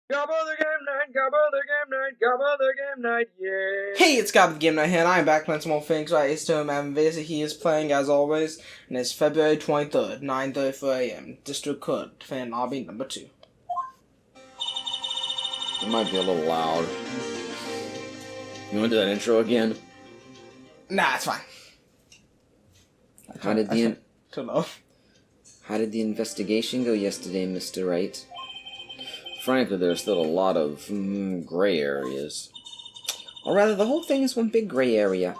Gabba the game night, Gabba the game night, Gabba the game night, yeah. Hey, it's Gabba the Game Night here, and I'm back playing some more things. Right, it's to Madam Visa. He is playing as always, and it's February 23rd, 9:34 a.m. District Code, fan lobby number 2. It might be a little loud. You want to do that intro again? Nah, it's fine. How did Too low. How did the investigation go yesterday, Mr. Wright? Frankly, there's still a lot of gray areas. Or rather, the whole thing is one big gray area.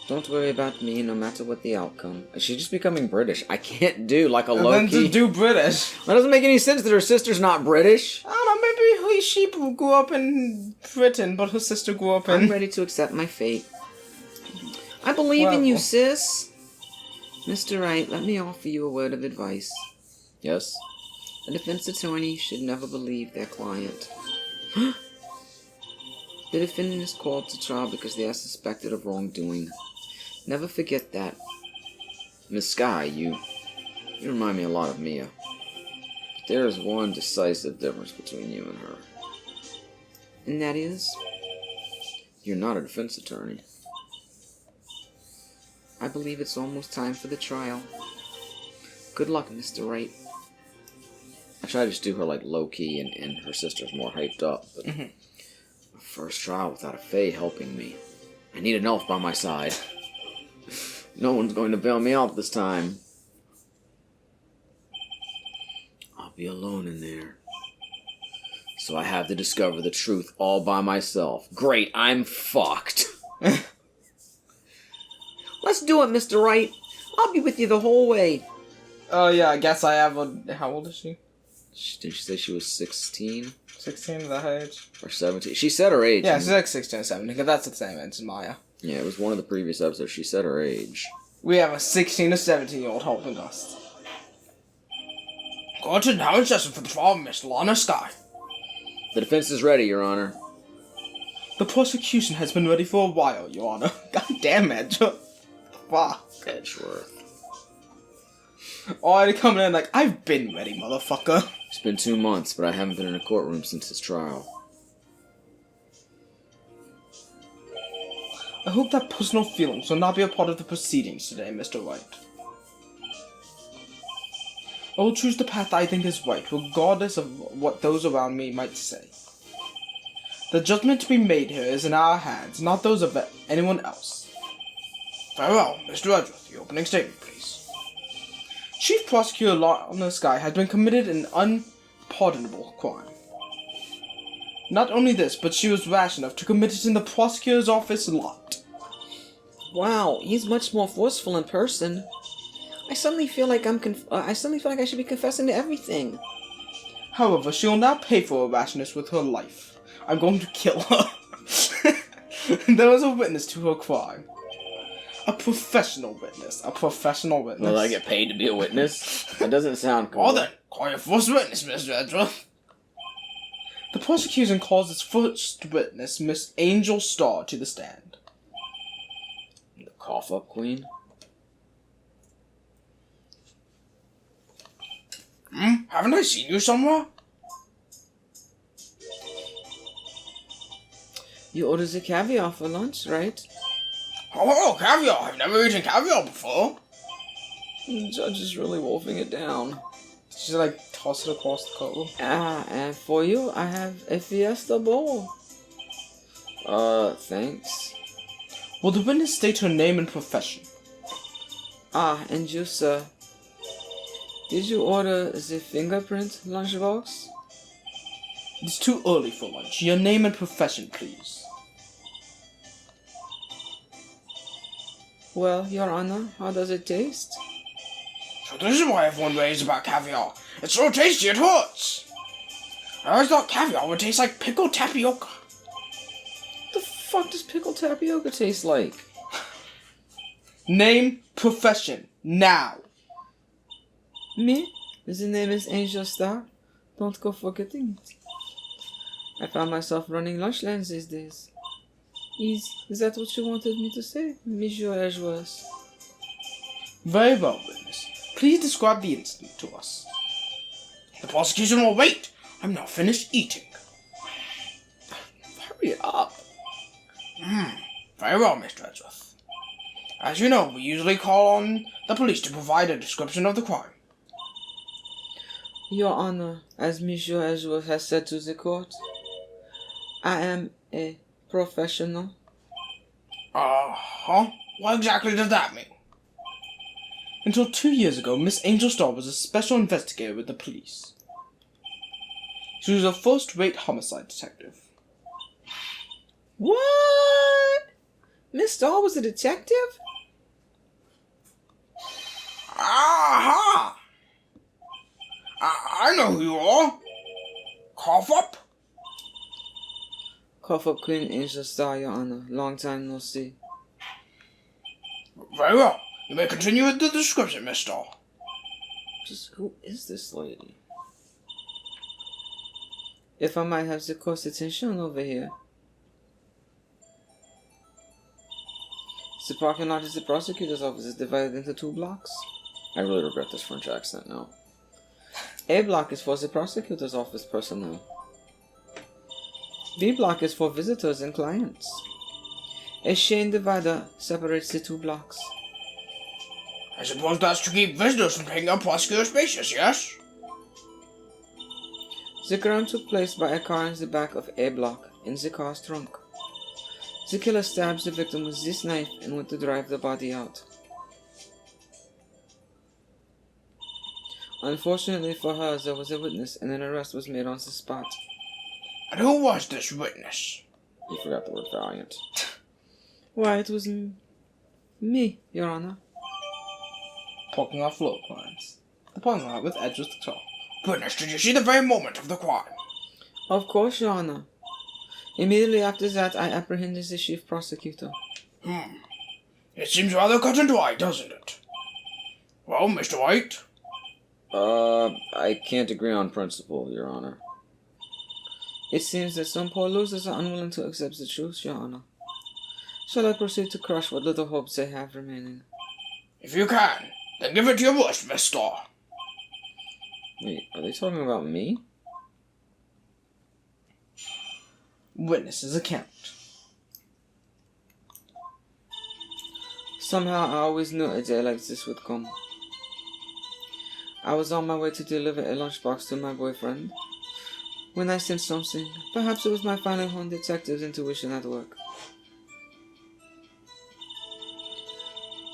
Don't worry about me, no matter what the outcome. She's just becoming British. I can't do like a low-key... Then to do British. That doesn't make any sense that her sister's not British. I don't know, maybe she grew up in Britain, but her sister grew up in... I'm ready to accept my fate. I believe in you, sis. Mr. Wright, let me offer you a word of advice. Yes? A defense attorney should never believe their client. The defendant is called to trial because they are suspected of wrongdoing. Never forget that. Miss Sky, you remind me a lot of Mia. But there is one decisive difference between you and her. And that is, you're not a defense attorney. I believe it's almost time for the trial. Good luck, Mr. Wright. I tried to just do her like low-key and her sister's more hyped up, but my first trial without a Fae helping me. I need an elf by my side. No one's going to bail me out this time. I'll be alone in there. So I have to discover the truth all by myself. Great, I'm fucked. Let's do it, Mr. Wright. I'll be with you the whole way. Oh, yeah, I guess I have a... How old is she? Did she say she was 16? 16, is that her age? Or 17? She said her age. Yeah, she's like 16 or 17, because that's the same age as Maya. Yeah, it was one of the previous episodes. She said her age. We have a 16 or 17-year-old holding us. Court is now in session for the trial of Miss Lana Sky. The defense is ready, Your Honor. The prosecution has been ready for a while, Your Honor. God damn it. Fuck. Edgeworth. Already coming in like, I've been ready, motherfucker. It's been 2 months, but I haven't been in a courtroom since his trial. I hope that personal feelings will not be a part of the proceedings today, Mr. Wright. I will choose the path I think is right, regardless of what those around me might say. The judgment to be made here is in our hands, not those of anyone else. Farewell, Mr. Edgeworth. The opening statement, please. Chief Prosecutor Lana Sky has been committed an unpardonable crime. Not only this, but she was rash enough to commit it in the prosecutor's office lot. Wow, he's much more forceful in person. I suddenly feel like I should be confessing to everything. However, she will now pay for her rashness with her life. I'm going to kill her. There was a witness to her crime. A professional witness. A professional witness. Will I get paid to be a witness? That doesn't sound cool. Well then, call your first witness, Mr. Edgeworth. The prosecution calls its first witness, Miss Angel Starr, to the stand. The cough-up queen? Haven't I seen you somewhere? You ordered the caviar for lunch, right? Oh, caviar! I've never eaten caviar before. The judge is really wolfing it down. She like toss it across the table. And for you, I have a fiesta bowl. Thanks. Will the witness state her name and profession? And you, sir. Did you order the fingerprint lunchbox? It's too early for lunch. Your name and profession, please. Well, Your Honor, how does it taste? So this is why everyone raves about caviar. It's so tasty it hurts. I always thought caviar would taste like pickled tapioca. The fuck does pickled tapioca taste like? Name, profession, now. Me? The name is Angel Star. Don't go forgetting it. I found myself running lunchlands these days. Is that what you wanted me to say, Monsieur Edgeworth? Very well, witness. Please describe the incident to us. The prosecution will wait. I'm not finished eating. Hurry up. Very well, Mr. Edgeworth. As you know, we usually call on the police to provide a description of the crime. Your Honor, as Monsieur Edgeworth has said to the court, I am a professional. What exactly does that mean? Until 2 years ago, Miss Angel Star was a special investigator with the police. She was a first-rate homicide detective. What? Miss Starr was a detective? Aha! I know who you are. Cough up. Cough up, Queen Angel Star, Your Honor. Long time no see. Very well. You may continue with the description, Miss Starr. Just who is this lady? If I might have the court's attention over here. The parking lot is the prosecutor's office. It's divided into 2 blocks. I really regret this French accent now. A block is for the prosecutor's office personnel. B block is for visitors and clients. A chain divider separates the 2 blocks. I suppose that's to keep visitors from taking up prosecutor's spaces, yes? The crime took place by a car in the back of A block, in the car's trunk. The killer stabs the victim with this knife and went to drive the body out. Unfortunately for her, there was a witness and an arrest was made on the spot. And who was this witness? You forgot the word valiant. Why, it was me, Your Honor. Talking off floor plans. The parking lot with Edgeworth the top. Witness, did you see the very moment of the crime? Of course, Your Honor. Immediately after that, I apprehended the chief prosecutor. It seems rather cut and dry, doesn't it? Well, Mr. Wright? I can't agree on principle, Your Honor. It seems that some poor losers are unwilling to accept the truth, Your Honor. Shall I proceed to crush what little hopes they have remaining? If you can, then give it your worst, Miss Starr. Wait, are they talking about me? Witness's account. Somehow I always knew a day like this would come. I was on my way to deliver a lunchbox to my boyfriend when I sensed something. Perhaps it was my finely honed detective's intuition at work.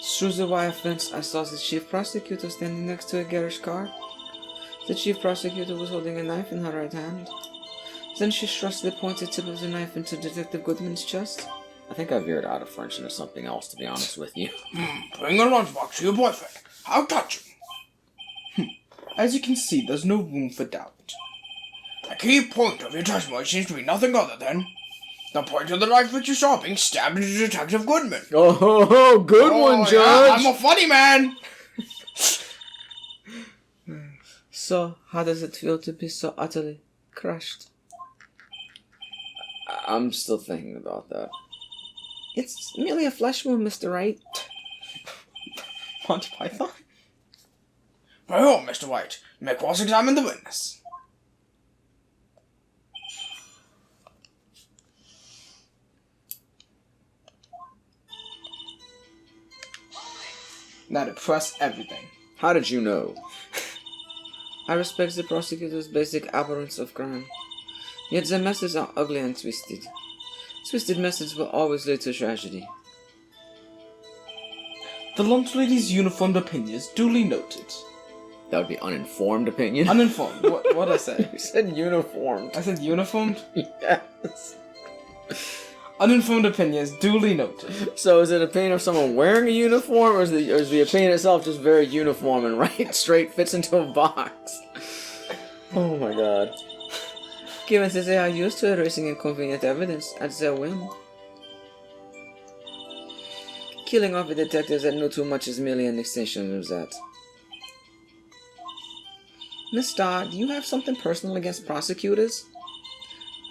Through the wire fence, I saw the chief prosecutor standing next to a garage car. The chief prosecutor was holding a knife in her right hand. Then she thrust the pointed tip of the knife into Detective Goodman's chest. I think I veered out of French into something else, to be honest with you. Bring a lunchbox to your boyfriend. How touching. As you can see, there's no room for doubt. The key point of your testimony seems to be nothing other than the point of the knife which you saw being stabbed into Detective Goodman. Oh, good one, Judge! Yeah, I'm a funny man! So, how does it feel to be so utterly crushed? I'm still thinking about that. It's merely a flesh wound, Mr. Wright. Monty Python? Very well, Mr. White. You may cross-examine the witness. Now to press everything. How did you know? I respect the prosecutor's basic abhorrence of crime. Yet the methods are ugly and twisted. Twisted methods will always lead to tragedy. The lunch lady's uniformed opinion is duly noted. That would be uninformed opinion. Uninformed. What did I say? You said uniformed. I said uniformed? Yes. Uninformed opinion is duly noted. So is it an opinion of someone wearing a uniform, or is the opinion itself just very uniform and right straight fits into a box? Oh my god. Given that they are used to erasing inconvenient evidence at their whim. Killing off a detective that knew too much is merely an extension of that. Miss Starr, do you have something personal against prosecutors?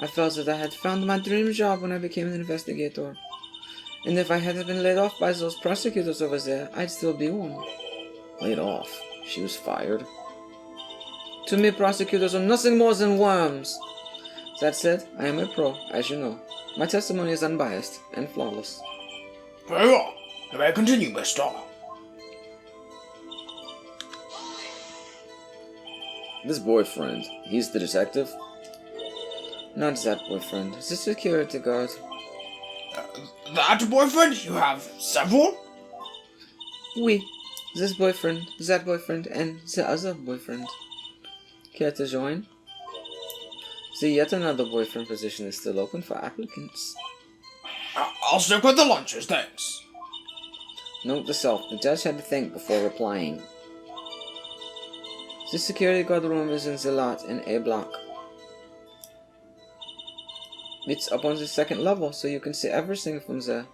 I felt that I had found my dream job when I became an investigator. And if I hadn't been laid off by those prosecutors over there, I'd still be one. Laid off? She was fired? To me, prosecutors are nothing more than worms. That said, I am a pro, as you know. My testimony is unbiased and flawless. Very well. You may continue, mister. This boyfriend, he's the detective? Not that boyfriend, the security guard. That boyfriend? You have several? Oui. This boyfriend, that boyfriend, and the other boyfriend. Care to join? The yet another boyfriend position is still open for applicants. I'll stick with the lunches, thanks. Note to self, the judge had to think before replying. The security guard room is in the lot in A block. It's up on the second level, so you can see everything from there.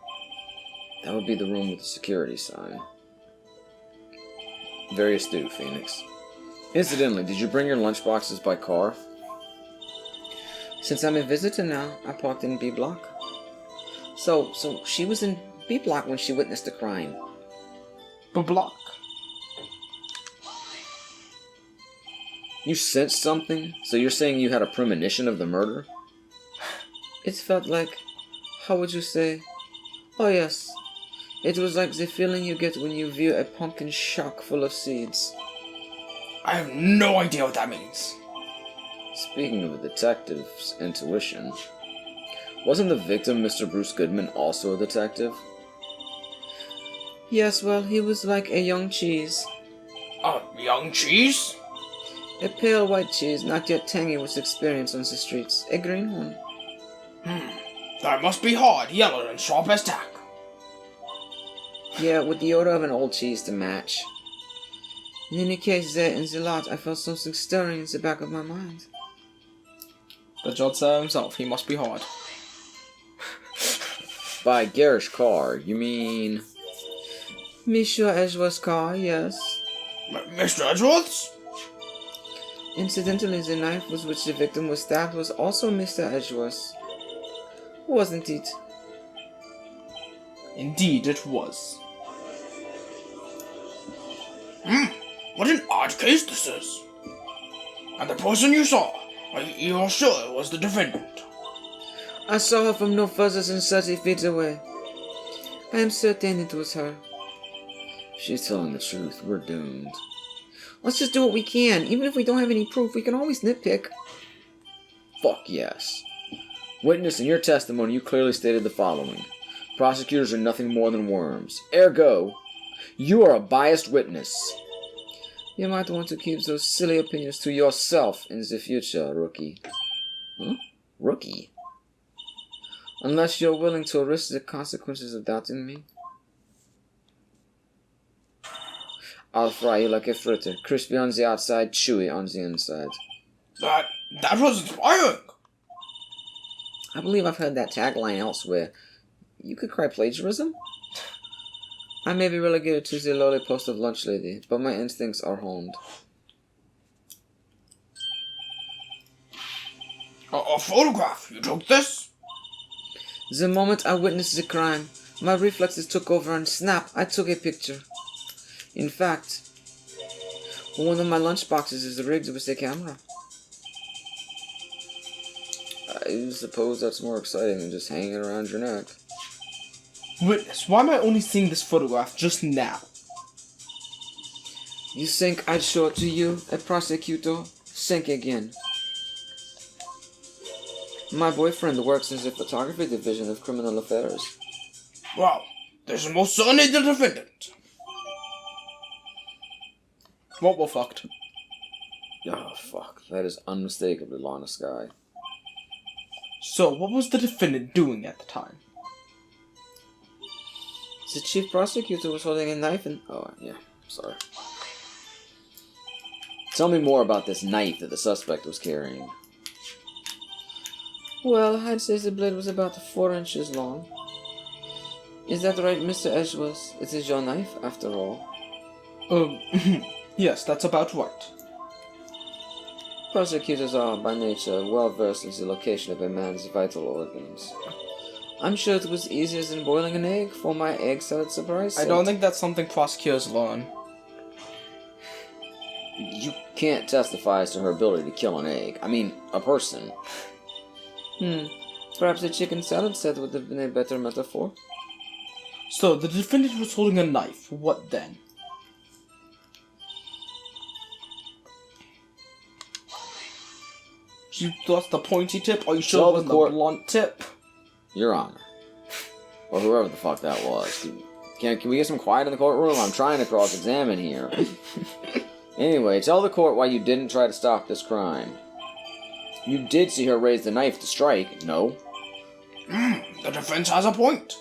That would be the room with the security sign. Very astute, Phoenix. Incidentally, did you bring your lunchboxes by car? Since I'm a visitor now, I parked in B block. So she was in B block when she witnessed the crime. B block? You sensed something? So you're saying you had a premonition of the murder? It felt like, how would you say? Oh yes, it was like the feeling you get when you view a pumpkin shock full of seeds. I have no idea what that means. Speaking of a detective's intuition, wasn't the victim Mr. Bruce Goodman also a detective? Yes, well, he was like a young cheese. A young cheese? A pale white cheese, not yet tangy with experience on the streets. A green one. That must be hard, yellow, and sharp as tack. Yeah, with the odor of an old cheese to match. In any case, there in the lot, I felt something stirring in the back of my mind. The judge said himself, he must be hard. By garish car, you mean... Monsieur Edgeworth's car, yes. Mr. Edgeworth's? Incidentally, the knife with which the victim was stabbed was also Mr. Edgeworth's. Wasn't it? Indeed it was. What an odd case this is. And the person you saw, you're sure it was the defendant? I saw her from no further than 30 feet away. I am certain it was her. If she's telling the truth, we're doomed. Let's just do what we can. Even if we don't have any proof, we can always nitpick. Fuck yes. Witness, in your testimony, you clearly stated the following. Prosecutors are nothing more than worms. Ergo, you are a biased witness. You might want to keep those silly opinions to yourself in the future, rookie. Huh? Rookie? Unless you're willing to risk the consequences of doubting me. I'll fry you like a fritter, crispy on the outside, chewy on the inside. That was inspiring. I believe I've heard that tagline elsewhere. You could cry plagiarism? I may be relegated to the lowly post of lunch lady, but my instincts are honed. A photograph? You took this? The moment I witnessed the crime, my reflexes took over and snap, I took a picture. In fact, one of my lunchboxes is rigged with a camera. I suppose that's more exciting than just hanging around your neck. Witness, why am I only seeing this photograph just now? You think I'd show it to you, a prosecutor? Think again. My boyfriend works in the photography division of criminal affairs. Well, there's most certainly the defendant. Well, we're fucked. Oh, fuck. That is unmistakably Lana Sky. So, what was the defendant doing at the time? The chief prosecutor was holding a knife and... Oh, yeah. Sorry. Tell me more about this knife that the suspect was carrying. Well, I'd say the blade was about 4 inches long. Is that right, Mr. Edgeworth? It is your knife, after all. Yes, that's about right. Prosecutors are, by nature, well versed in the location of a man's vital organs. I'm sure it was easier than boiling an egg for my egg salad surprise. I don't think that's something prosecutors learn. You can't testify as to her ability to kill an egg. I mean, a person. Perhaps a chicken salad set would have been a better metaphor. So, the defendant was holding a knife. What then? You lost the pointy tip? Are you sure it wasn't the blunt tip? Your Honor. Or whoever the fuck that was. Can we get some quiet in the courtroom? I'm trying to cross-examine here. Anyway, tell the court why you didn't try to stop this crime. You did see her raise the knife to strike, no? The defense has a point.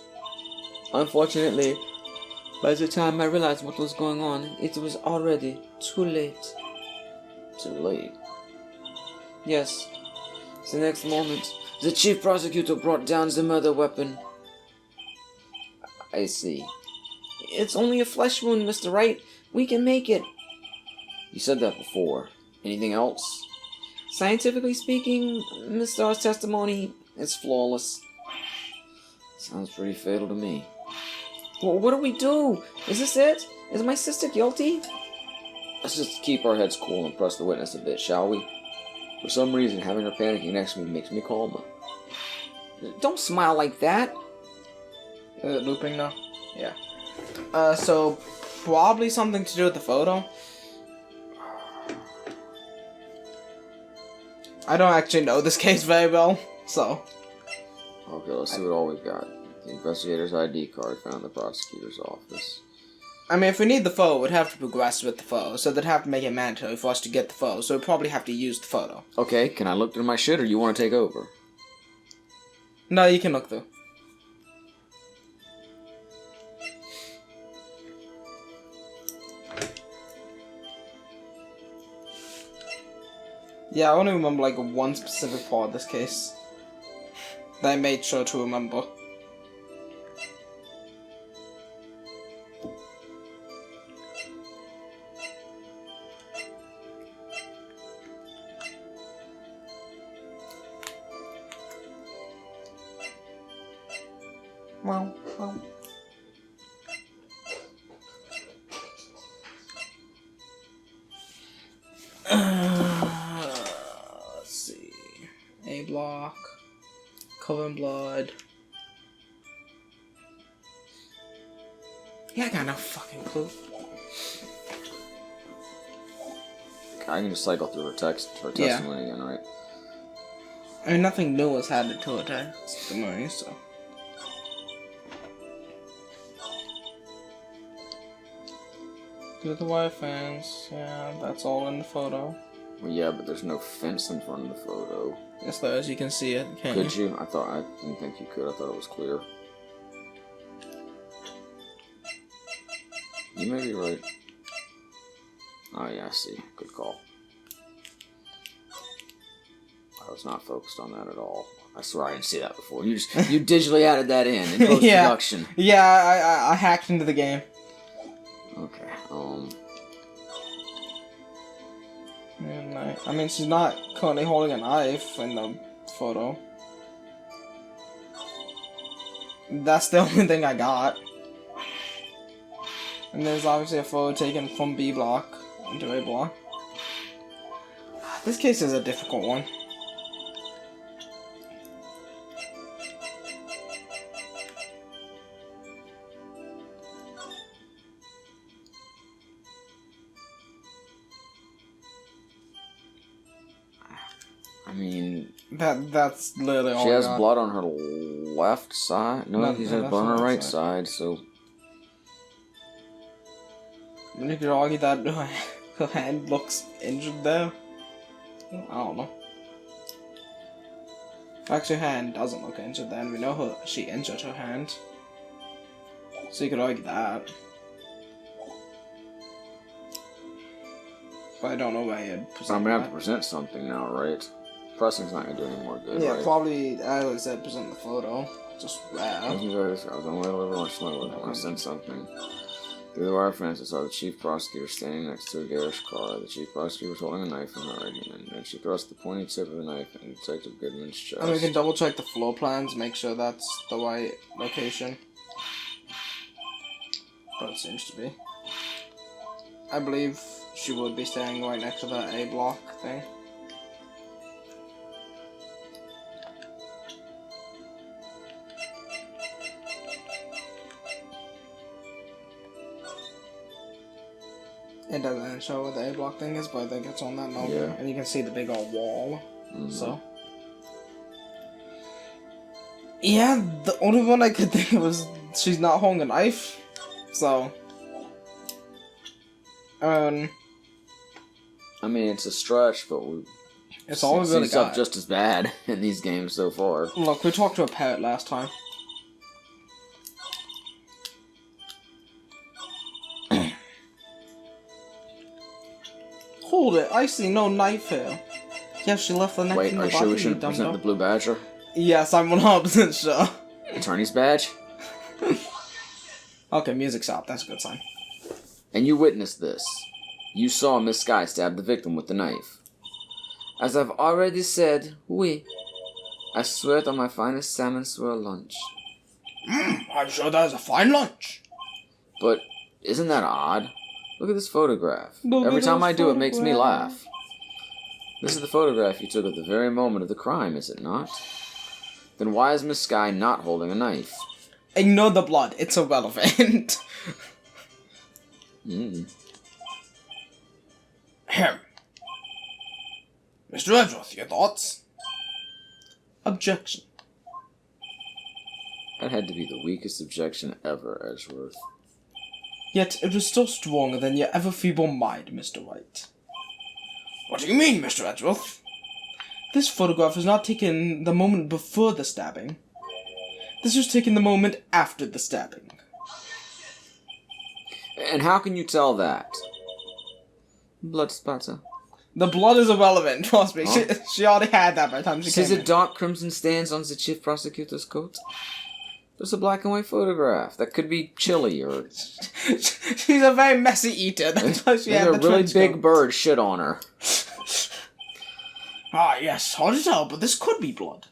Unfortunately, by the time I realized what was going on, it was already too late. Too late? Yes. The next moment, the chief prosecutor brought down the murder weapon. I see. It's only a flesh wound, Mr. Wright. We can make it. You said that before. Anything else? Scientifically speaking, Miss Starr's testimony is flawless. Sounds pretty fatal to me. Well, what do we do? Is this it? Is my sister guilty? Let's just keep our heads cool and press the witness a bit, shall we? For some reason, having her panicking next to me makes me calmer. Don't smile like that. Looping now? Yeah. So, probably something to do with the photo. I don't actually know this case very well, so. Okay, let's see what all we've got. The investigator's ID card found in the prosecutor's office. I mean, if we need the photo, we'd have to progress with the photo, so they'd have to make it mandatory for us to get the photo, so we'd probably have to use the photo. Okay, can I look through my shit, or you want to take over? No, you can look through. Yeah, I only remember like one specific part of this case that I made sure to remember. Well. Let's see. A block. Cover in blood. Yeah, I got no fucking clue. I can just cycle through her testimony again, right? I mean, nothing new was added to her testimony, so. Do the wire fence, yeah, that's all in the photo. Well, yeah, but there's no fence in front of the photo. Yes, there is. You can see it, can't Could you? I didn't think you could. I thought it was clear. You may be right. Oh yeah, I see. Good call. I was not focused on that at all. I swear I didn't see that before. You digitally added that in post-production. Yeah, I hacked into the game. Okay, I mean, she's not currently holding a knife in the photo. That's the only thing I got. And there's obviously a photo taken from B block into A block. This case is a difficult one. I mean, that's literally all. She has blood on her left side. No, she has blood on her right side. So you could argue that her hand looks injured there. I don't know. Actually, her hand doesn't look injured there, and we know she injured her hand. So you could argue that. But I don't know why you'd present I'm gonna have to present something now, right? Pressing's not gonna do any more good, yeah, right? probably, I would say present the photo. Just I was on my way to lunch when I sent something. Through the wire fence, I saw the chief prosecutor standing next to a garish car. The chief prosecutor was holding a knife in her right hand, and she thrust the pointy tip of the knife in Detective Goodman's chest. And we can double check the floor plans, make sure that's the right location. But it seems to be. I believe she would be staying right next to the A block thing. It doesn't show what the A block thing is, but I think it's on that number. Yeah. And you can see the big old wall. So. Yeah, the only one I could think of was she's not holding a knife. So. I mean, it's a stretch, but It's all we really seems up got. just as bad in these games so far. Look, we talked to a parrot last time. Hold it, I see no knife here. Yeah, she left the knife Wait, in are the you sure we bucket, you shouldn't dumb present the dog. blue badger? Yes, I'm 100% sure. Attorney's badge? Okay, music stopped, that's a good sign. And you witnessed this. You saw Miss Sky stab the victim with the knife. As I've already said, oui. I swear it on my finest salmon swirl lunch. I'm sure that is a fine lunch. But isn't that odd? Look at this photograph. Look Every at time this I do, it makes me photograph. laugh. This is the photograph you took at the very moment of the crime, is it not? Then why is Miss Sky not holding a knife? Ignore the blood, it's irrelevant. Ahem. Mr. Edgeworth, your thoughts? Objection. That had to be the weakest objection ever, Edgeworth. Yet it was still stronger than your ever-feeble mind, Mr. Wright. What do you mean, Mr. Edgeworth? This photograph was not taken the moment before the stabbing. This was taken the moment after the stabbing. And how can you tell that? Blood spatter. The blood is irrelevant, trust me. Huh? She already had that by the time she Says came a in. dark crimson stains on the chief prosecutor's coat. There's a black and white photograph. That could be chilly or... She's a very messy eater. That's why she Maybe had a the really trench big coat. bird shit on her. Ah, yes, hard to tell, but this could be blood.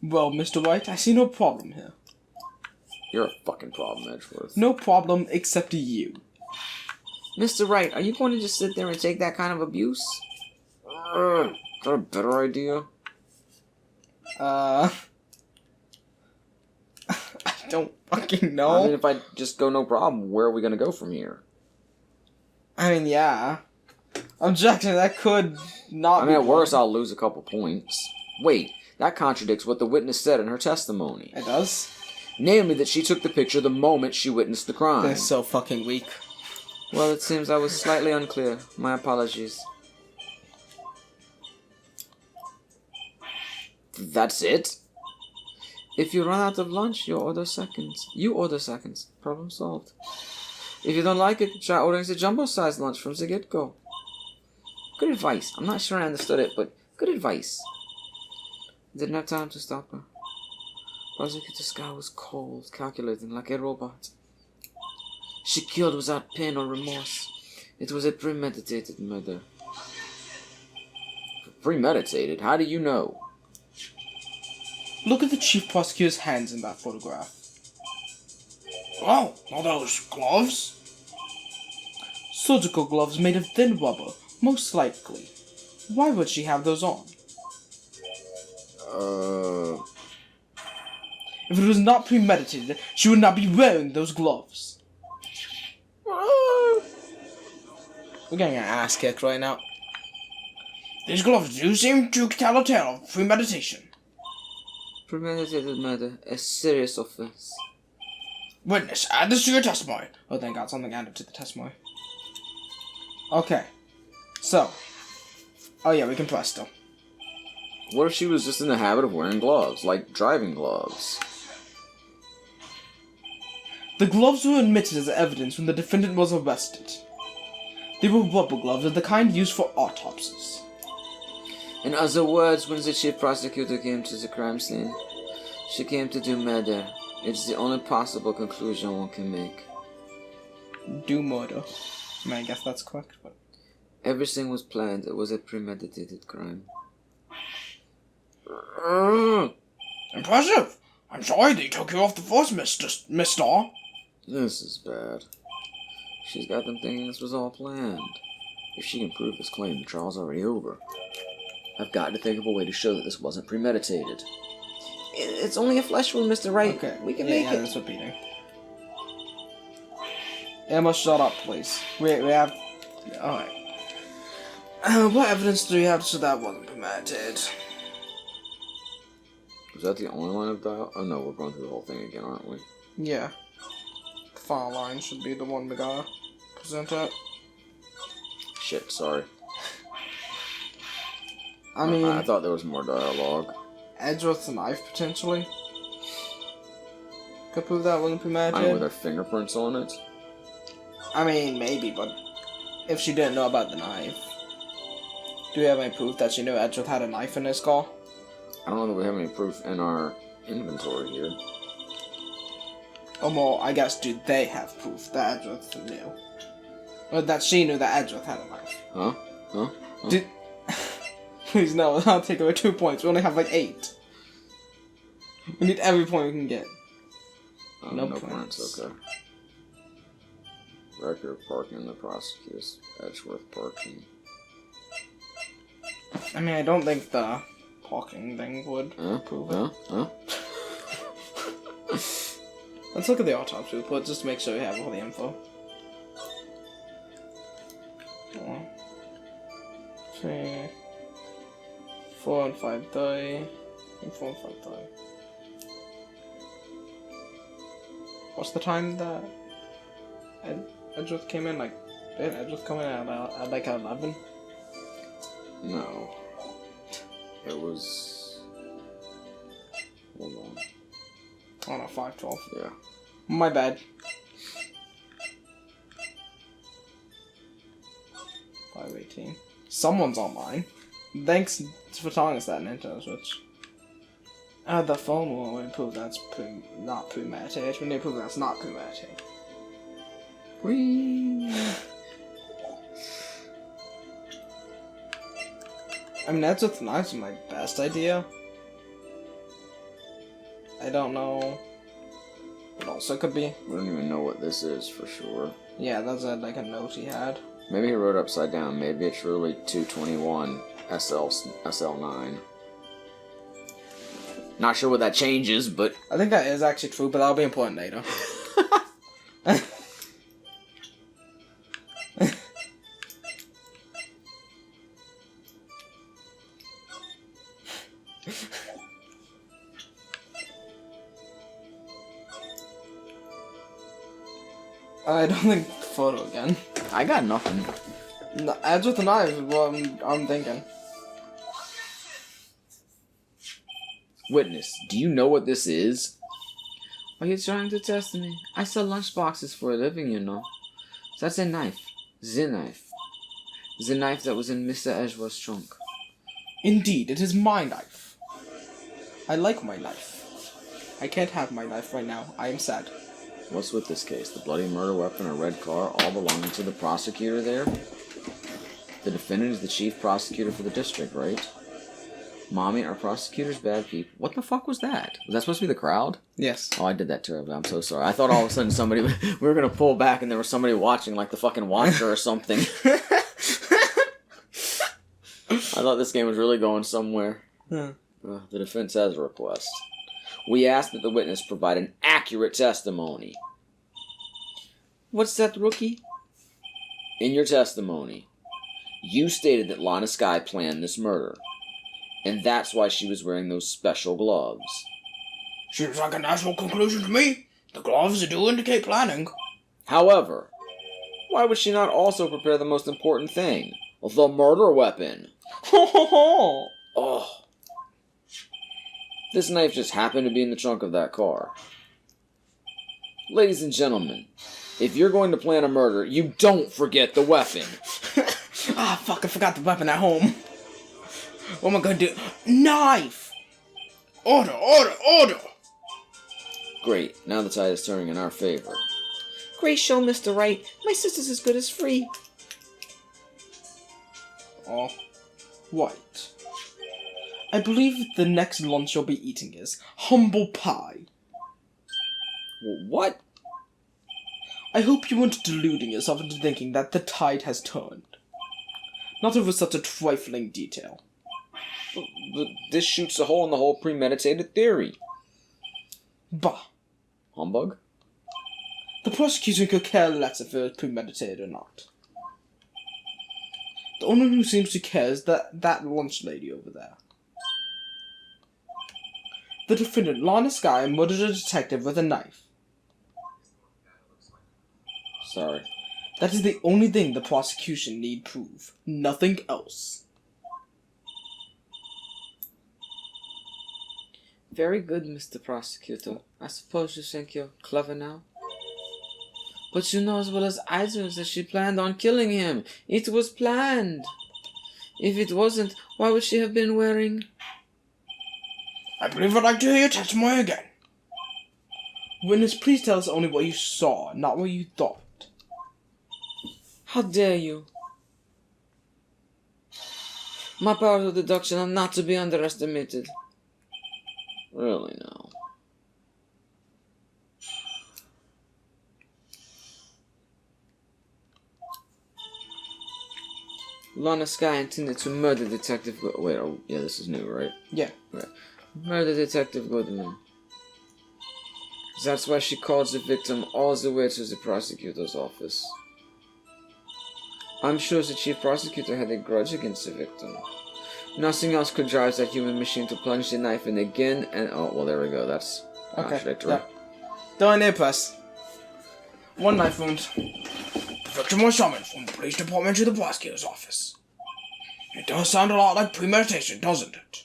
Well, Mr. Wright, I see no problem here. You're a fucking problem, Edgeworth. No problem except you. Mr. Wright, are you going to just sit there and take that kind of abuse? Is that a better idea? I don't fucking know. I mean, if I just go no problem, where are we going to go from here? Yeah. Objection, that could not I be mean, at blood. worst, I'll lose a couple points. Wait, that contradicts what the witness said in her testimony. It does? Namely, that she took the picture the moment she witnessed the crime. They're so fucking weak. Well, it seems I was slightly unclear. My apologies. That's it? If you run out of lunch, you order seconds. Problem solved. If you don't like it, try ordering the jumbo-sized lunch from the get-go. Good advice. I'm not sure I understood it, but good advice. Didn't have time to stop her. Prosecutor Sky was cold, calculating like a robot. She killed without pain or remorse. It was a premeditated murder. Premeditated? How do you know? Look at the chief prosecutor's hands in that photograph. Oh, are those gloves? Surgical gloves made of thin rubber, most likely. Why would she have those on? If it was not premeditated, she would not be wearing those gloves. We're getting our ass kicked right now. These gloves do seem to tell a tale of premeditation. Premeditated murder, a serious offense. Witness, add this to your testimony. Oh, thank God, something added to the testimony. Okay. So. Oh yeah, we can press still. What if she was just in the habit of wearing gloves, like driving gloves? The gloves were admitted as evidence when the defendant was arrested. They were rubber gloves of the kind used for autopsies. In other words, when the chief prosecutor came to the crime scene, she came to do murder. It's the only possible conclusion one can make. Do murder. I mean, I guess that's correct, but... Everything was planned. It was a premeditated crime. Impressive! I'm sorry they took you off the force, Mister. This is bad. She's got them thinking this was all planned. If she can prove this claim, the trial's already over. I've got to think of a way to show that this wasn't premeditated. It's only a flesh wound, Mr. Wright. Okay. We can make it. Yeah, that's repeating. Emma, shut up, please. We have... Alright. What evidence do we have so that wasn't premeditated? Was that the only line of dialogue? Oh no, we're going through the whole thing again, aren't we? Yeah. The final line should be the one we gotta present it. Shit, sorry. I mean... I thought there was more dialogue. Edgeworth's knife, potentially? Could prove that wasn't I premeditated? with her fingerprints on it? I mean, maybe, but... If she didn't know about the knife... Do we have any proof that she knew Edgeworth had a knife in his car? I don't know that we have any proof in our inventory here. Or more, I guess, do they have proof that Edgeworth knew? Or that she knew that Edgeworth had a knife? Huh? Huh? Did... Please, no, I'll take away 2 points. We only have like 8. We need every point we can get. No points. Okay. Record of parking in the prosecutor's Edgeworth parking. I mean, I don't think the parking thing would prove it. Let's look at the autopsy report just to make sure we have all the info. 1, 2, 4 and 5 die. And 4 and 5 die. What's the time that Edgeworth came in? Like, did Edgeworth come in at like 11? No. It was... Hold on. Oh no, 5:12. Yeah. My bad. 5:18. Someone's online. Thanks for telling us that, Nintendo Switch. The phone will prove that's not premeditated. We need to prove that's not premeditated. Whee! I mean, that's what's nice and my best idea. I don't know what else it could be. We don't even know what this is for sure. Yeah, that's like a note he had. Maybe he wrote upside down. Maybe it's really 221 SL9. Not sure what that changes, but... I think that is actually true, but that'll be important later. I don't think photo again. I got nothing. No, edge with the knife is what I'm thinking. Witness, do you know what this is? Are you trying to test me? I sell lunchboxes for a living, you know. That's a knife. The knife. The knife that was in Mr. Edgeworth's trunk. Indeed, it is my knife. I like my knife. I can't have my knife right now. I am sad. What's with this case? The bloody murder weapon, a red car, all belonging to the prosecutor there? The defendant is the chief prosecutor for the district, right? Mommy, are prosecutors bad people? What the fuck was that? Was that supposed to be the crowd? Yes. Oh, I did that terribly. I'm so sorry. I thought all of a sudden somebody... we were going to pull back and there was somebody watching, like the fucking Watcher or something. I thought this game was really going somewhere. The defense has a request. We ask that the witness provide an accurate testimony. What's that, rookie? In your testimony, you stated that Lana Skye planned this murder. And that's why she was wearing those special gloves. Seems like a natural conclusion to me. The gloves do indicate planning. However, why would she not also prepare the most important thing? The murder weapon. Ho ho ho! Oh. This knife just happened to be in the trunk of that car. Ladies and gentlemen, if you're going to plan a murder, you don't forget the weapon. Ah, fuck, I forgot the weapon at home. What am I gonna do? Knife! Order, order, order! Great, now the tide is turning in our favor. Great show, Mr. Wright. My sister's as good as free. Oh, White. I believe the next lunch you'll be eating is humble pie. What? I hope you weren't deluding yourself into thinking that the tide has turned. Not over such a trifling detail. But this shoots a hole in the whole premeditated theory. Bah. Humbug? The prosecution could care less if it was premeditated or not. The only one who seems to care is that lunch lady over there. The defendant, Lana Sky, murdered a detective with a knife. Sorry. That is the only thing the prosecution need prove. Nothing else. Very good, Mr. Prosecutor. I suppose you think you're clever now? But you know as well as I do that she planned on killing him. It was planned. If it wasn't, why would she have been wearing... I believe I'd like to hear your testimony again. Witness, please tell us only what you saw, not what you thought. How dare you? My powers of deduction are not to be underestimated. Really now. Lana Sky intended to murder Detective wait, oh, yeah, this is new, right? Yeah. Right. Murder Detective Goodman. That's why she calls the victim all the way to the prosecutor's office. I'm sure the chief prosecutor had a grudge against the victim. Nothing else could drive that human machine to plunge the knife in again and... Oh, well, there we go. That's contradictory. Okay. Don't need press. One knife wound. The victim was summoned from the police department to the prosecutor's office. It does sound a lot like premeditation, doesn't it?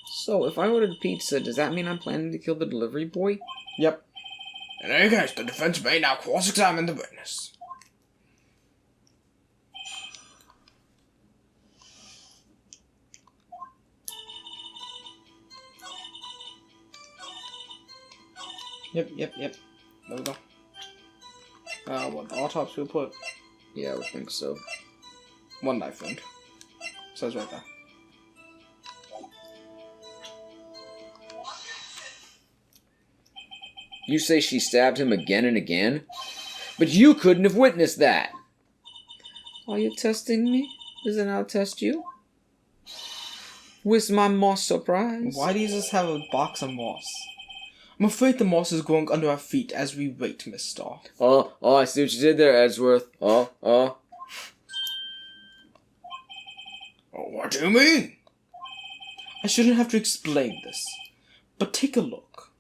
So, if I ordered pizza, does that mean I'm planning to kill the delivery boy? Yep. In any case, the defense may now cross-examine the witness. Yep. There we go. What, the autopsy report? Yeah, I would think so. One knife wound. Says right there. You say she stabbed him again and again? But you couldn't have witnessed that! Are you testing me? Doesn't I test you? With my moss surprise? Why do you just have a box of moss? I'm afraid the moss is growing under our feet as we wait, Miss Starr. Oh, I see what you did there, Edgeworth. Oh. What do you mean? I shouldn't have to explain this, but take a look.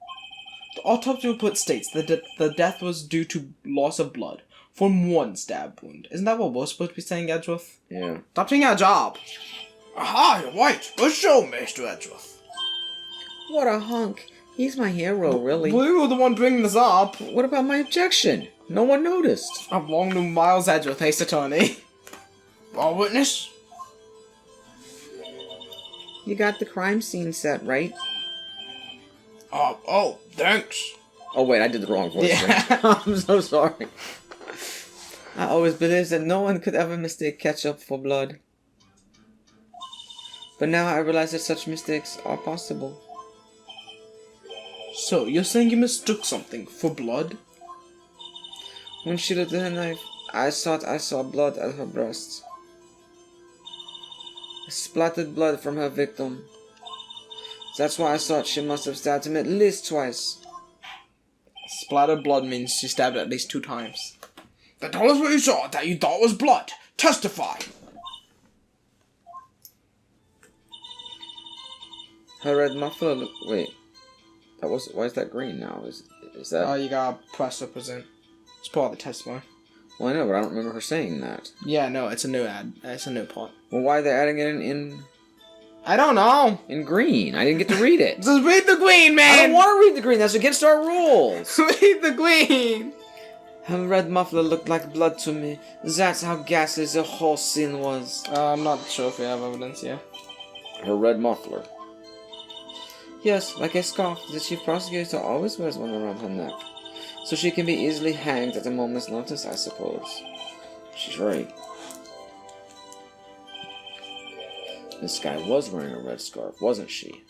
The autopsy report states that the death was due to loss of blood from one stab wound. Isn't that what we're supposed to be saying, Edgeworth? Yeah. Stop doing our job. Aha, you're right. Good show, Mr. Edgeworth. What a hunk. He's my hero, really. We were the one bringing this up. What about my objection? No one noticed. I've long known Miles Edgeworth, Ace Attorney. Well, witness? You got the crime scene set, right? Oh, thanks. Oh, wait, I did the wrong voice. Yeah. I'm so sorry. I always believed that no one could ever mistake ketchup for blood. But now I realize that such mistakes are possible. So, you're saying you mistook something for blood? When she lifted her knife, I thought I saw blood at her breast. Splattered blood from her victim. That's why I thought she must have stabbed him at least twice. Splattered blood means she stabbed at least 2 times. Then tell us what you saw that you thought was blood. Testify. Her red muffler wait. Why is that green now? Is that... You gotta press represent. It's part of the testimony. Well, I know, but I don't remember her saying that. Yeah, no, it's a new ad. It's a new part. Well, why are they adding it in I don't know. in green? I didn't get to read it. Just read the green, man. I don't want to read the green. That's against our rules. Read the green. Her red muffler looked like blood to me. That's how ghastly the whole scene was. I'm not sure if we have evidence here. Her red muffler. Yes, like a scarf, the chief prosecutor always wears one around her neck. So she can be easily hanged at a moment's notice, I suppose. She's right. This guy was wearing a red scarf, wasn't she?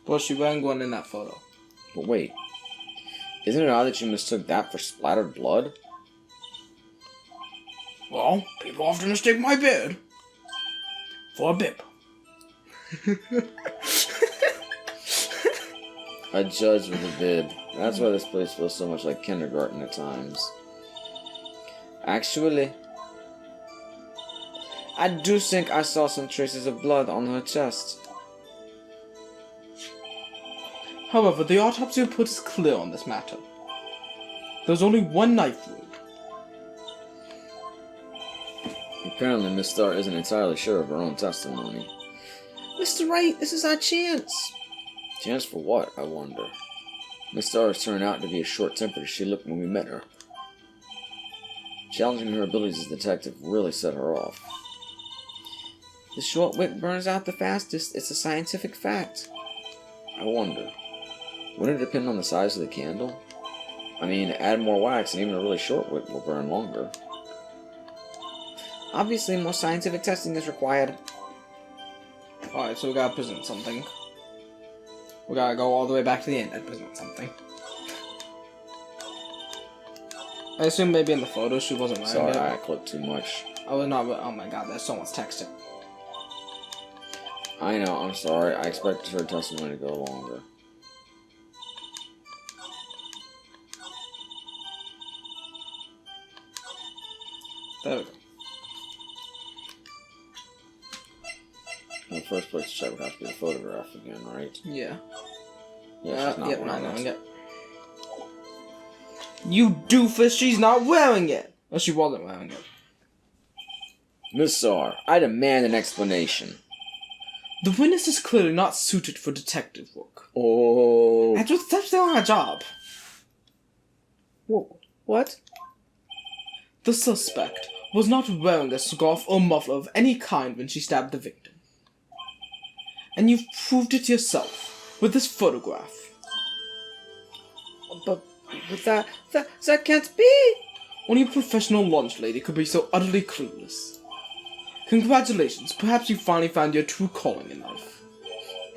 Well, she wearing one in that photo. But wait. Isn't it odd that you mistook that for splattered blood? Well, people often mistake my beard for a bib. A judge with a bib. That's why this place feels so much like kindergarten at times. Actually, I do think I saw some traces of blood on her chest. However, the autopsy report is clear on this matter. There's only one knife wound. Apparently, Miss Starr isn't entirely sure of her own testimony. Mr. Wright, this is our chance. Chance for what, I wonder? Miss Starr has turned out to be as short-tempered as she looked when we met her. Challenging her abilities as a detective really set her off. The short wick burns out the fastest. It's a scientific fact. I wonder, wouldn't it depend on the size of the candle? I mean, add more wax and even a really short wick will burn longer. Obviously, more scientific testing is required. Alright, so we gotta present something. We gotta go all the way back to the end and present something. I assume maybe in the photo she wasn't wearing Sorry, it. I clicked too much. I was not. Oh my god, there's someone's texting. I know, I'm sorry. I expected her testimony to go longer. There we go. In the first place to check would have to be the photograph again, right? Yeah. Yeah, she's not yep, wearing not wearing it. it. You doofus, she's not wearing it! Well, she wasn't wearing it. Miss Starr, I demand an explanation. The witness is clearly not suited for detective work. Oh. That's still our job. Whoa. What? The suspect was not wearing a scarf or muffler of any kind when she stabbed the victim. And you've proved it yourself with this photograph. But that can't be. Only a professional lunch lady could be so utterly clueless. Congratulations, perhaps you finally found your true calling in life.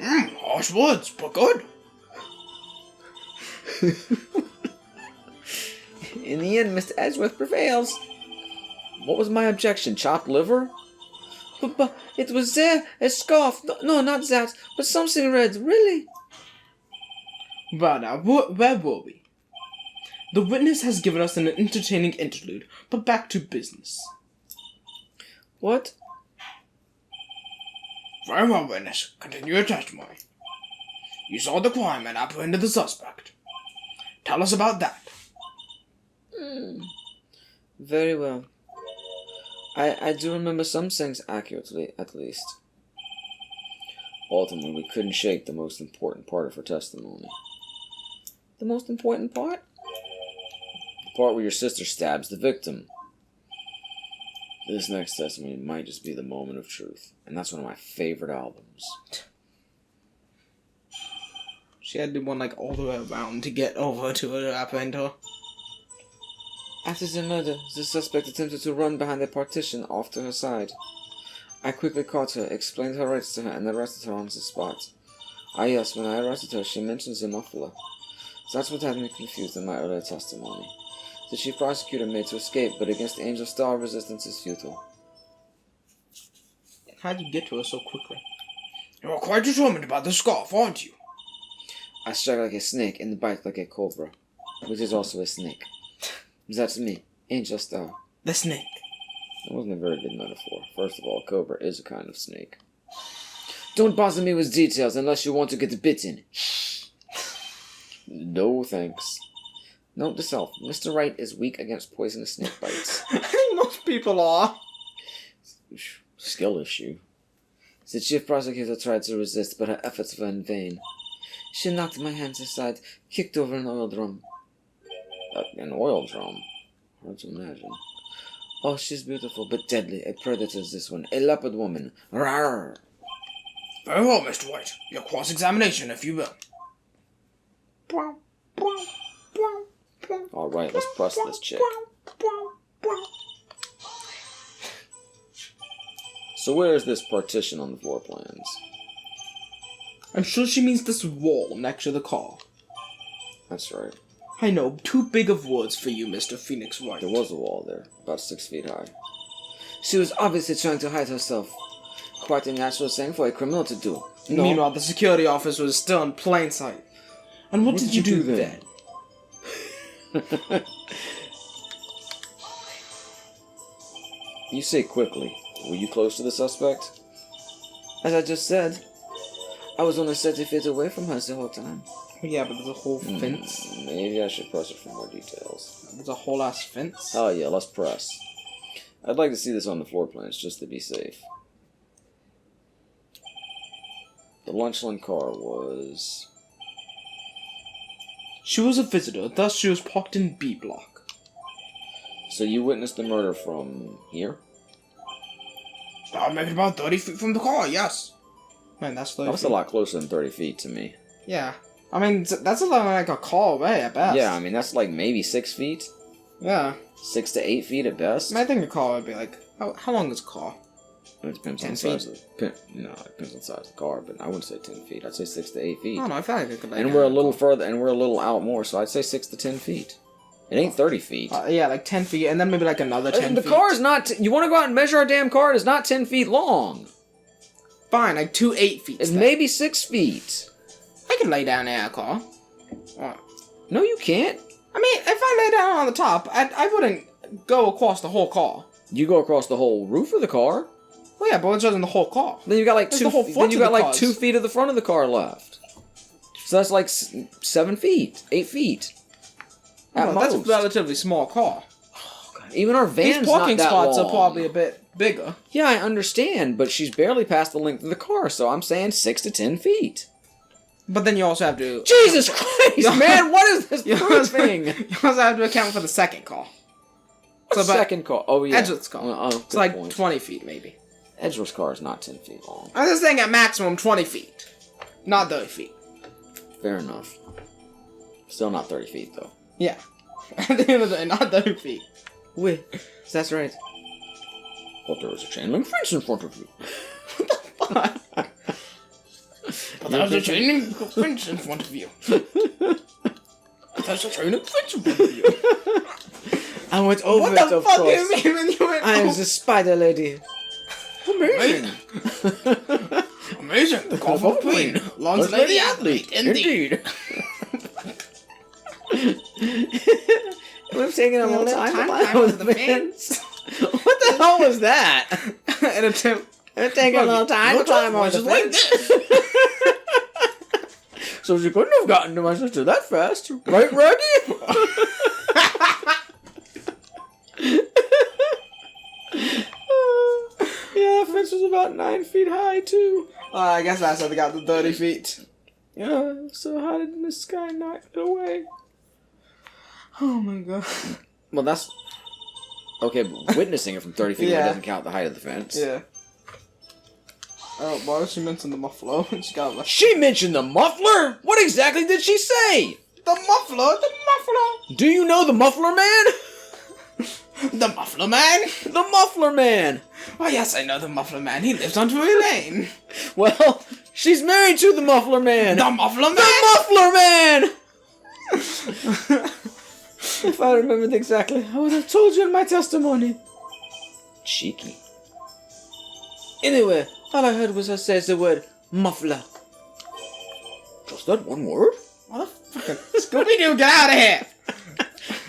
Harsh words, but good. In the end, Mr. Edgeworth prevails. What was my objection? Chopped liver? But it was there, a scarf. No, not that, but something red, really. Well now, where were we? The witness has given us an entertaining interlude, but back to business. What? Very well, witness. Continue your testimony. You saw the crime and apprehended the suspect. Tell us about that. Very well. I do remember some things accurately, at least. Ultimately, we couldn't shake the most important part of her testimony. The most important part? The part where your sister stabs the victim. This next testimony might just be the moment of truth, and that's one of my favorite albums. She had to do one like all the way around to get over to her to apprehend her. After the murder, the suspect attempted to run behind the partition off to her side. I quickly caught her, explained her rights to her, and arrested her on the spot. Ah yes, when I arrested her, she mentioned the muffler. That's what had me confused in my earlier testimony. The chief prosecutor made to escape, but against Angel Star, resistance is futile. How'd you get to her so quickly? You're quite determined about the scarf, aren't you? I strike like a snake and bite like a cobra, which is also a snake. That's me, Angel Star. The snake. That wasn't a very good metaphor. First of all, a cobra is a kind of snake. Don't bother me with details unless you want to get bitten. No thanks. Note to self, Mr. Wright is weak against poisonous snake bites. I think most people are. Skill issue. The chief prosecutor tried to resist, but her efforts were in vain. She knocked my hands aside, kicked over an oil drum. An oil drum? Hard to imagine. Oh, she's beautiful, but deadly. A predator is this one. A leopard woman. Rawr! Very well, Mr. White. Your cross-examination, if you will. Alright, let's press this chick. So where is this partition on the floor plans? I'm sure she means this wall next to the car. That's right. I know, too big of words for you, Mr. Phoenix Wright. There was a wall there, about 6 feet high. She was obviously trying to hide herself. Quite a natural thing for a criminal to do. No. Meanwhile, the security officer was still in plain sight. And what did you do then? You say quickly. Were you close to the suspect? As I just said, I was only 30 feet away from her the whole time. Yeah, but there's a whole fence. Maybe I should press it for more details. There's a whole ass fence. Oh yeah, let's press. I'd like to see this on the floor plans just to be safe. The Lunchland car was... She was a visitor, thus she was parked in B block. So you witnessed the murder from here? Maybe about 30 feet from the car, yes. Man, that's 30 That's a lot closer than 30 feet to me. Yeah. I mean, that's a lot like a car away at best. Yeah, I mean, that's like maybe 6 feet? Yeah. 6 to 8 feet at best? I mean, I think a car would be like... How long is a car? It depends 10 on the size of the... No, it depends on the size of the car, but I wouldn't say 10 feet. I'd say 6 to 8 feet. I don't know, I feel like it could like... And we're a little further, and we're a little out more, so I'd say 6 to 10 feet. It ain't 30 feet. Yeah, like 10 feet, and then maybe like another 10 The feet. car is not... you want to go out and measure our damn car? It's not 10 feet long. Fine, like 2 8 feet. It's maybe 6 feet. I can lay down in a car. No, you can't. I mean, if I lay down on the top, I wouldn't go across the whole car. You go across the whole roof of the car. Well, yeah, but it's just in the whole car. Then you got like That's 2 the whole feet. front Then you of got the like cars. 2 feet of the front of the car left. So that's like 7 feet, 8 feet. At That's a most. relatively small car. Even our van's These parking not that spots long. are probably a bit bigger. Yeah, I understand, but she's barely past the length of the car, so I'm saying 6 to 10 feet. But then you also have to... Jesus Christ, man! What is this You thing? You also have to account for the second car. So but- second car. Oh yeah, Edgeworth's car. Oh, It's like 20 feet, maybe. Edgeworth's car is not 10 feet long. I'm just saying at maximum 20 feet. Not 30 feet. Fair enough. Still not 30 feet though. Yeah. At the end of the day, not 30 feet. Oui, that's right. But there was a chain link fence in front of you. But there's a chain link fence in front of you. There's a chain link fence in front of you. I went over What it, the of fuck do course. you mean when you went I am over? the spider lady. Amazing. Amazing. The golf of queen. Lawns lady athlete. Indeed. It would have taken a long time to climb over over the the fence. What the hell was that? An attempt. It would take a long time to climb over the like fence. this. So she couldn't have gotten to my sister that fast, right, Reggie? Yeah, the fence was about 9 feet high, too. I guess that's how they got the 30 feet. Yeah, so how did Miss Sky not get away? Oh my god. Well, that's okay. But witnessing it from 30 feet away Yeah. doesn't count the height of the fence. Yeah. Oh, why she mentioned the muffler? She got like, She mentioned the muffler. What exactly did she say? the muffler. Do you know the muffler man? The muffler man. The muffler man. Oh yes, I know the muffler man. He lives on Drury Lane. Well, she's married to the muffler man. The muffler man. The muffler man. If I remembered exactly, I would have told you in my testimony. Cheeky. Anyway, all I heard was her say the word muffler. Just that one word? Motherfucker. Scooby-Doo, get out of here.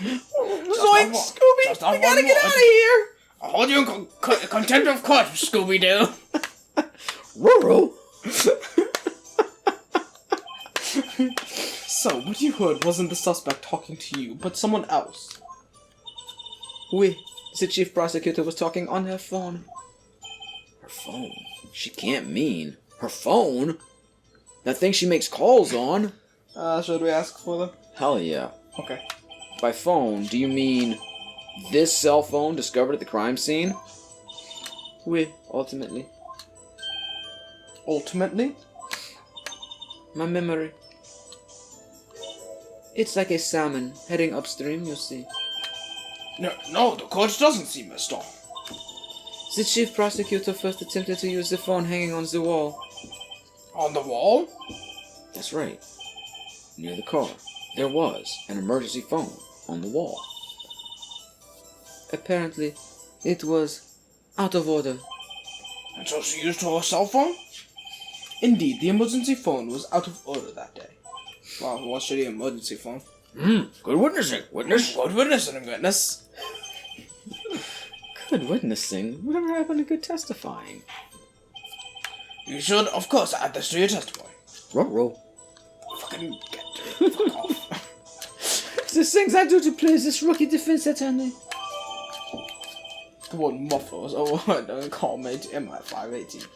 Zoink, one- Scooby! just We that gotta one get word. out of here! I'll hold you in contempt of court, Scooby-Doo. Rural. So, what you heard wasn't the suspect talking to you, but someone else. Oui, the chief prosecutor was talking on her phone. Her phone? She can't mean her phone? That thing she makes calls on? Should we ask for them? Hell yeah. Okay. By phone, do you mean this cell phone discovered at the crime scene? Oui, ultimately. Ultimately? My memory. It's like a salmon heading upstream, you see. No, the court doesn't see, mister. The chief prosecutor first attempted to use the phone hanging on the wall. On the wall? That's right. Near the car, there was an emergency phone on the wall. Apparently, it was out of order. And so she used her cell phone? Indeed, the emergency phone was out of order that day. Well, what should the emergency phone? Good witnessing. Witness. Good witnessing, witness. Good witnessing? Whatever happened to good testifying? You should, of course, add this to your testimony. Ruh-roh. Fucking get to it. Fuck off. The things I do to please this rookie defense attorney. The word muffler was over. Don't call me to MI518.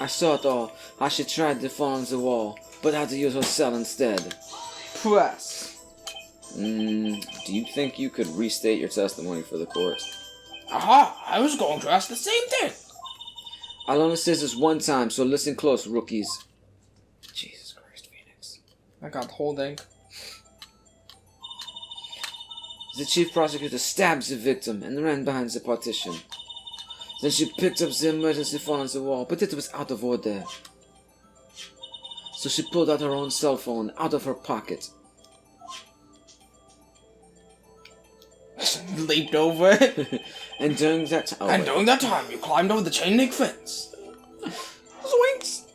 I saw it all. How she tried to fall on the wall, but had to use her cell instead. Press. Do you think you could restate your testimony for the court? Aha! I was going to ask the same thing. I'll only say this one time, so listen close, rookies. Jesus Christ, Phoenix. I got the whole thing. The chief prosecutor stabbed the victim and ran behind the partition. Then she picked up the emergency phone on the wall, but it was out of order. So she pulled out her own cell phone out of her pocket. Leaped over it. And during that time... During that time, you climbed over the chain link fence. Zoinks!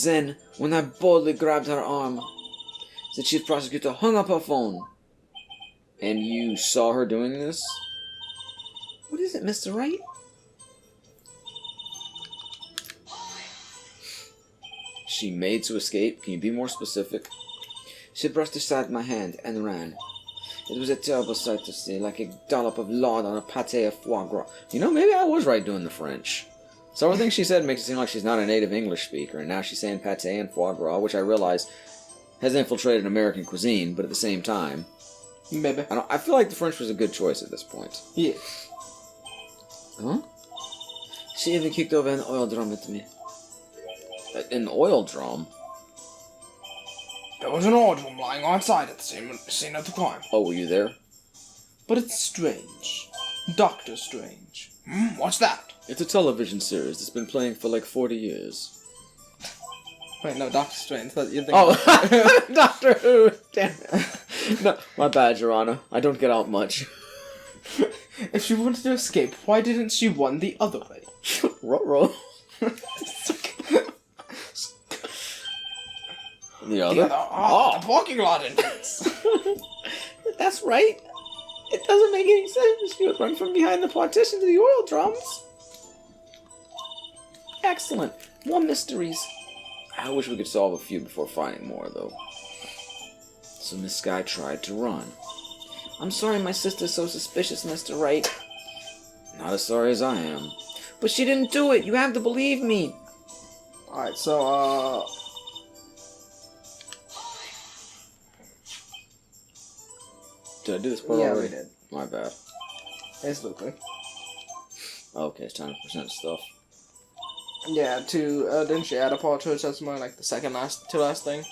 Then, when I boldly grabbed her arm, the chief prosecutor hung up her phone. And you saw her doing this? What is it, Mr. Wright? She made to escape? Can you be more specific? She brushed aside my hand and ran. It was a terrible sight to see, like a dollop of lard on a pâté of foie gras. You know, maybe I was right doing the French. Several things she said makes it seem like she's not a native English speaker, and now she's saying pâté and foie gras, which I realize has infiltrated American cuisine, but at the same time... Maybe. I feel like the French was a good choice at this point. Yeah. Huh? She even kicked over an oil drum at me. An oil drum? There was an oil drum lying outside at the scene of the crime. Oh, were you there? But it's strange. Doctor Strange. What's that? It's a television series that's been playing for like 40 years. Wait, no, Doctor Strange. You think Oh, Doctor Who! Damn it. No, my bad, Your Honor. I don't get out much. If she wanted to escape, why didn't she run the other way? Ruh-roh. The other? The parking lot entrance. That's right. It doesn't make any sense. She would run from behind the partition to the oil drums. Excellent. More mysteries. I wish we could solve a few before finding more, though. So Miss Sky tried to run. I'm sorry my sister's so suspicious, Mr. Wright. Not as sorry as I am. But she didn't do it. You have to believe me. Alright, so, Did I do this part yeah, already? we did. My bad. It's Luke. Okay, it's time to present stuff. Yeah, didn't she add a part to her testimony, like the second to last thing?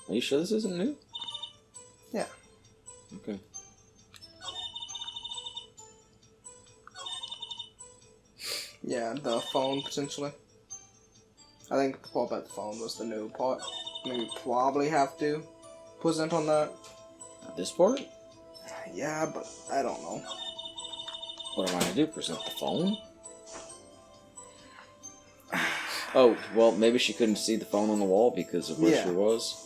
Are you sure this isn't new? Yeah. Okay. Yeah, the phone, potentially. I think the part about the phone was the new part. I mean, we probably have to present on that. This part? Yeah, but I don't know. What am I gonna do? Present the phone? Oh, well, maybe she couldn't see the phone on the wall because of where she was.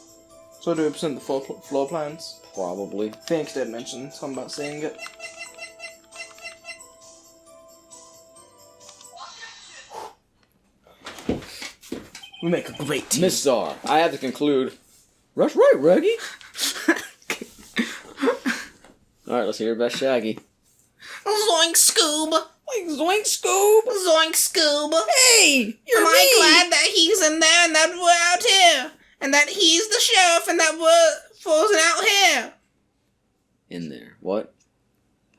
So do we present the floor plans? Probably. Phoenix did mention something about seeing it. We make a great team. Miss Czar, I have to conclude. That's right, Reggie. Alright, let's hear about Shaggy. Zoink Scoob! Like Zoink Scoob! Zoink Scoob! Hey! You're Am me! I glad that he's in there and that we're out here? And that he's the sheriff and that we're frozen out here? In there. What?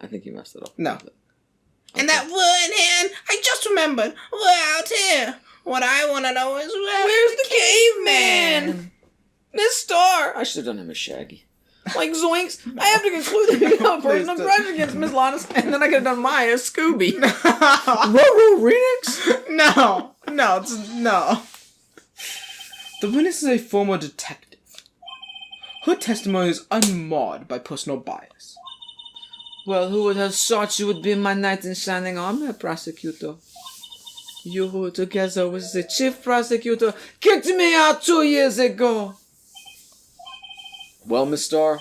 I think you messed it up. No. And that we're in here and I just remembered, we're out here. What I want to know is Where's the caveman? Miss Star! I should have done him as Shaggy. Like Zoinks, I have to conclude that you have a personal grudge against Miss Lannis, and then I could have done Maya as Scooby. Roro Remix? No. The witness is a former detective Her testimony is unmarred by personal bias. Well, who would have thought you would be my knight in shining armor, prosecutor? You who together with the chief prosecutor kicked me out 2 years ago. Well, Miss Starr,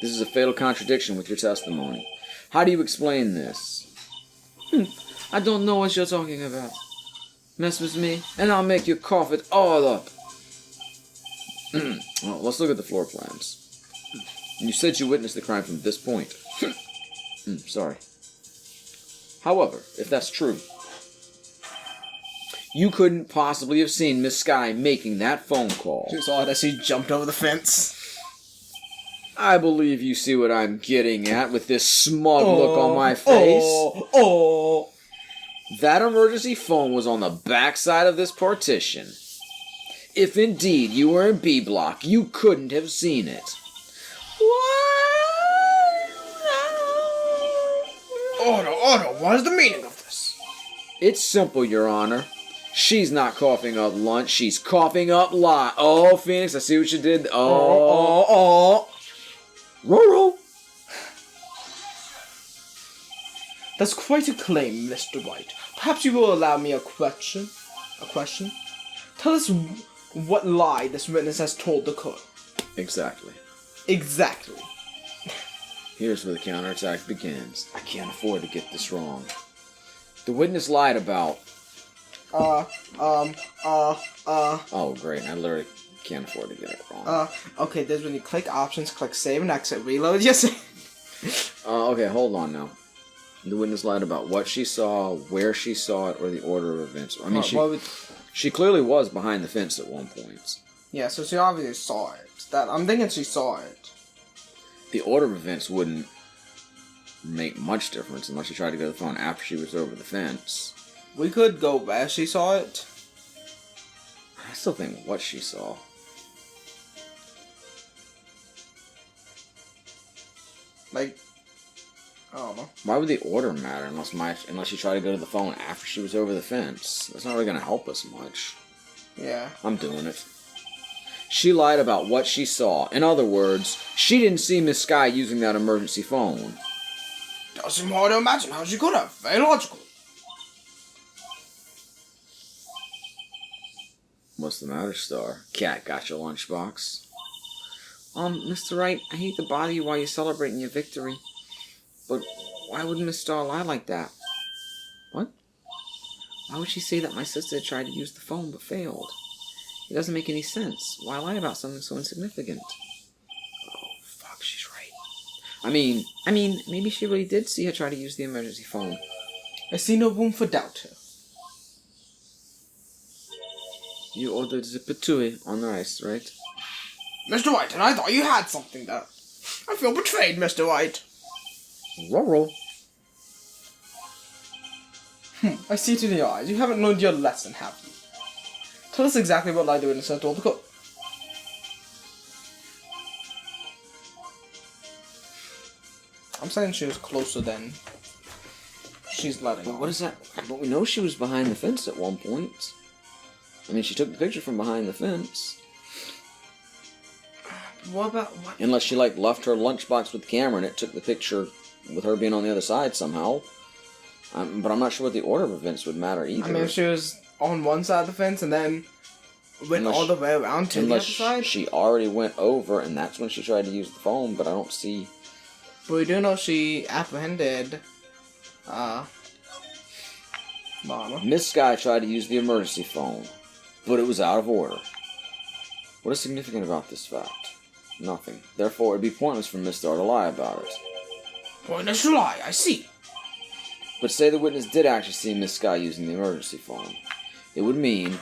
this is a fatal contradiction with your testimony. How do you explain this? I don't know what you're talking about. Mess with me, and I'll make you cough it all up. Well, let's look at the floor plans. You said you witnessed the crime from this point. Sorry. However, if that's true, you couldn't possibly have seen Miss Sky making that phone call. She saw it as she jumped over the fence. I believe you see what I'm getting at with this smug look on my face. That emergency phone was on the backside of this partition. If indeed you were in B block, you couldn't have seen it. Order, what is the meaning of this? It's simple, Your Honor. She's not coughing up lunch, she's coughing up lie. Oh, Phoenix, I see what you did. Roro. That's quite a claim, Mr. Wright. Perhaps you will allow me a question? Tell us what lie this witness has told the court. Exactly. Exactly. Here's where the counterattack begins. I can't afford to get this wrong. The witness lied about... Oh, great. I literally can't afford to get it wrong. Okay, there's when you click options, click save and exit, reload, yes. Okay, hold on now. The witness lied about what she saw, where she saw it, or the order of events. I mean, she clearly was behind the fence at one point. Yeah, so she obviously saw it. I'm thinking she saw it. The order of events wouldn't make much difference unless she tried to go to the phone after she was over the fence. We could go where she saw it. I still think what she saw. Like, I don't know. Why would the order matter unless she tried to go to the phone after she was over the fence? That's not really going to help us much. Yeah. I'm doing it. She lied about what she saw. In other words, she didn't see Miss Sky using that emergency phone. Does seem hard to imagine how she could have. Very logical. What's the matter, Star? Cat got your lunchbox? Mr. Wright, I hate to bother you while you're celebrating your victory, but why would Miss Starr lie like that? What? Why would she say that my sister tried to use the phone but failed? It doesn't make any sense. Why lie about something so insignificant? Oh, fuck, she's right. I mean, maybe she really did see her try to use the emergency phone. I see no room for doubt here. You ordered the patouille on ice, right? Mr. White, and I thought you had something there. I feel betrayed, Mr. White. Rural. I see it in your eyes. You haven't learned your lesson, have you? Tell us exactly what lie the witness told the court. I'm saying she was closer than she's letting But on. what is that? But we know she was behind the fence at one point. I mean, she took the picture from behind the fence. What about what? Unless she, left her lunchbox with the camera and it took the picture with her being on the other side somehow. But I'm not sure what the order of events would matter either. I mean, if she was on one side of the fence and then went all the way around to the other side. She already went over and that's when she tried to use the phone, but I don't see... But we do know she apprehended, Mama. Miss Sky tried to use the emergency phone, but it was out of order. What is significant about this fact? Nothing. Therefore, it'd be pointless for Miss Starr to lie about it. Pointless to lie, I see. But say the witness did actually see Miss Sky using the emergency phone. It would mean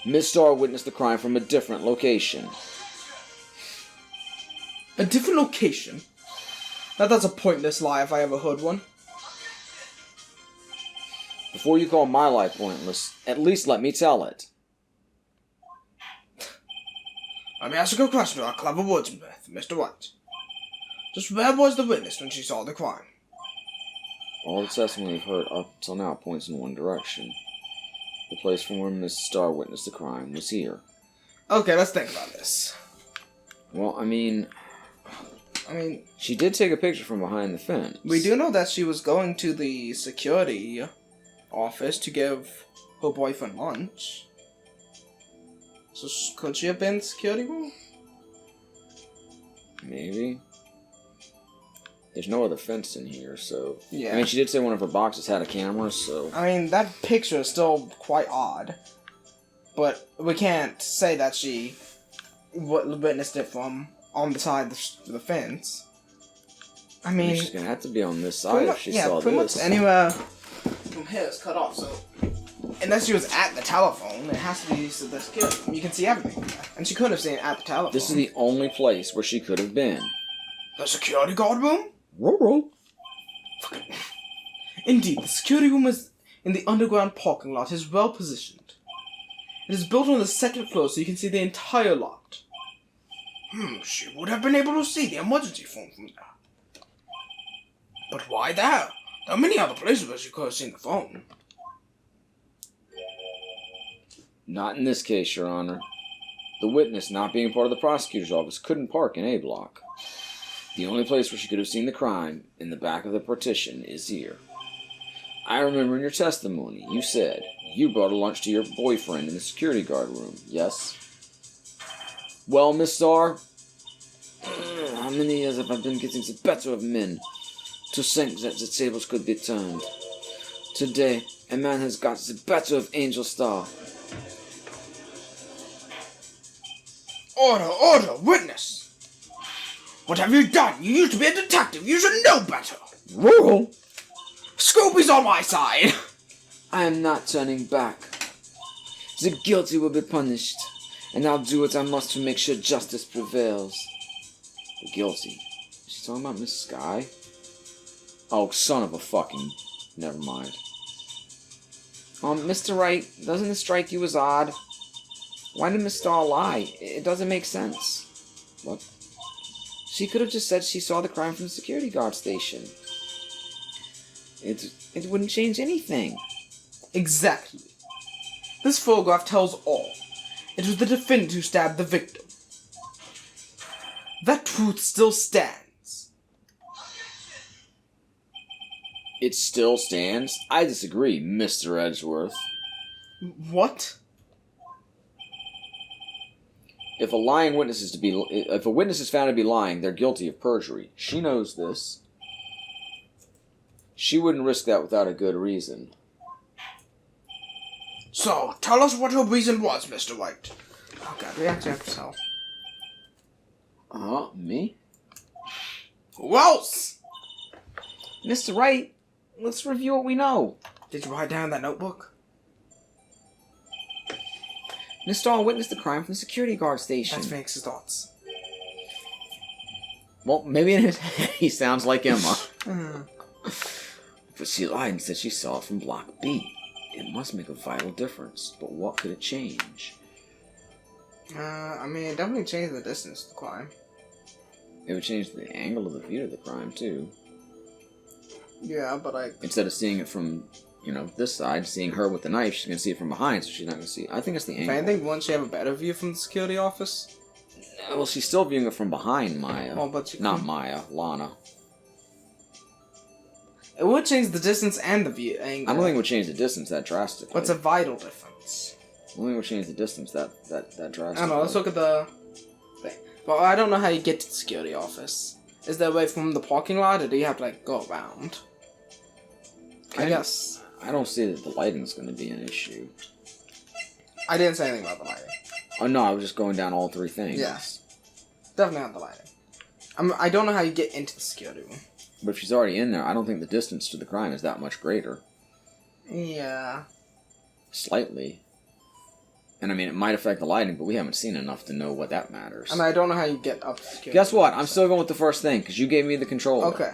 Miss Starr witnessed the crime from a different location. A different location? Now that's a pointless lie if I ever heard one. Before you call my lie pointless, at least let me tell it. Let me ask you a question, our clever wordsmith, Mr. White. Just where was the witness when she saw the crime? All the testimony we've heard up till now points in one direction. The place from where Miss Starr witnessed the crime was here. Okay, let's think about this. Well, I mean, she did take a picture from behind the fence. we do know that she was going to the security office to give her boyfriend lunch. So could she have been in the security room? Maybe. There's no other fence in here, so... Yeah. I mean, she did say one of her boxes had a camera, so... I mean, that picture is still quite odd. But we can't say that she witnessed it from on the side of the fence. I mean... she's gonna have to be on this side if she saw pretty this. much anywhere from here is cut off, so... Unless she was at the telephone, it has to be the security room. You can see everything there. And she couldn't have seen it at the telephone. This is the only place where she could have been. The security guard room? Rural. Indeed, the security room is in the underground parking lot is well positioned. It is built on the second floor so you can see the entire lot. She would have been able to see the emergency phone from there. But why there? There are many other places where she could have seen the phone. Not in this case, Your Honor. The witness, not being part of the prosecutor's office, couldn't park in A block. The only place where she could have seen the crime, in the back of the partition, is here. I remember in your testimony, you said you brought a lunch to your boyfriend in the security guard room, yes? Well, Miss Starr, how many years have I been getting the better of men to think that the tables could be turned? Today, a man has got the better of Angel Starr. Order, order, witness! What have you done? You used to be a detective. You should know better. Rural? Scooby's on my side. I am not turning back. The guilty will be punished, and I'll do what I must to make sure justice prevails. The guilty? Is she talking about Miss Sky? Oh, son of a fucking... Never mind. Mr. Wright, doesn't it strike you as odd? Why did Miss Starr lie? It doesn't make sense. What? She could have just said she saw the crime from the security guard station. It wouldn't change anything. Exactly. This photograph tells all. It was the defendant who stabbed the victim. That truth still stands. It still stands? I disagree, Mr. Edgeworth. What? If a witness is found to be lying, they're guilty of perjury. She knows this. She wouldn't risk that without a good reason. So, tell us what her reason was, Mr. Wright. Oh god, we actually have to tell. Me? Who else? Mr. Wright, let's review what we know. Did you write down that notebook? Miss Starr witnessed the crime from the security guard station. That's Phoenix's thoughts. Well, maybe in his head he sounds like Emma. But she lied and said she saw it from Block B. It must make a vital difference. But what could it change? I mean, it definitely changed the distance of the crime. It would change the angle of the view of the crime, too. Yeah, but instead of seeing it from, this side, seeing her with the knife, she's going to see it from behind, so she's not going to see it. I think it's the angle. If anything, wouldn't she have a better view from the security office? Well, she's still viewing it from behind Maya. Oh, but Not Maya, Lana. It would change the distance and the view angle. I don't think it would change the distance that drastically. What's a vital difference? I don't think it would change the distance that drastically. I don't know, let's look at the thing. Well, I don't know how you get to the security office. Is there a way from the parking lot, or do you have to, go around? I guess. I don't see that the lighting's going to be an issue. I didn't say anything about the lighting. Oh, no, I was just going down all three things. Yes. Definitely not the lighting. I don't know how you get into the security room. But if she's already in there, I don't think the distance to the crime is that much greater. Yeah. Slightly. And I mean, it might affect the lighting, but we haven't seen enough to know what that matters. And I don't know how you get up the security Guess what? room, I'm still going with the first thing, because you gave me the controller. Okay.